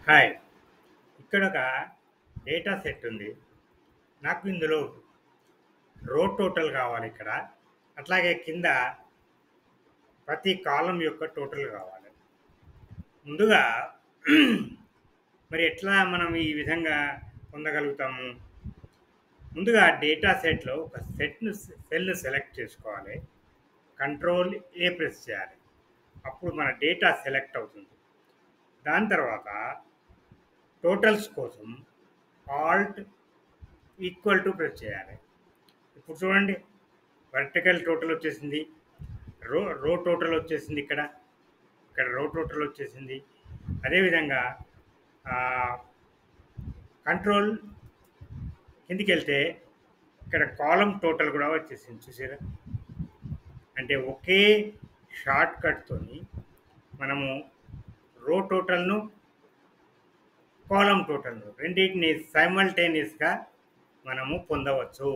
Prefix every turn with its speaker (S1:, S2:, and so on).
S1: Hi! ఇక్కడ ఒక data set ఉంది. నాకు ఇందులో రో టోటల్ కావాలి ఇక్కడ. అట్లాగే కింద ప్రతి కాలమ్ యొక్క టోటల్ కావాలి. ముందుగా మరి ఎట్లా మనం ఈ విధంగా పొందగలుగుతాము? ముందుగా డేటా సెట్‌లో ఒక సెల్‌ని సెలెక్ట్ చేసుకోవాలి. కంట్రోల్ ఏ ప్రెస్ చేయాలి. అప్పుడు మన డేటా సెలెక్ట్ అవుతుంది. దాని తర్వాత టోటల్స్ కోసం ఆల్ట్ ఈక్వల్ టు ప్రెస్ చేయాలి. ఇప్పుడు చూడండి, వర్టికల్ టోటల్ వచ్చేసింది. రో టోటల్ వచ్చేసింది ఇక్కడ. ఇక్కడ రో టోటల్ వచ్చేసింది. అదేవిధంగా కంట్రోల్ కిందికెళ్తే ఇక్కడ కాలమ్ టోటల్ కూడా వచ్చేసింది. చూసారా? అంటే ఒకే షార్ట్ కట్‌తోని మనము రో టోటల్‌ను, కాలమ్ టోటల్‌ను రెండిటిని సైమల్టేనియస్‌గా మనము పొందవచ్చు.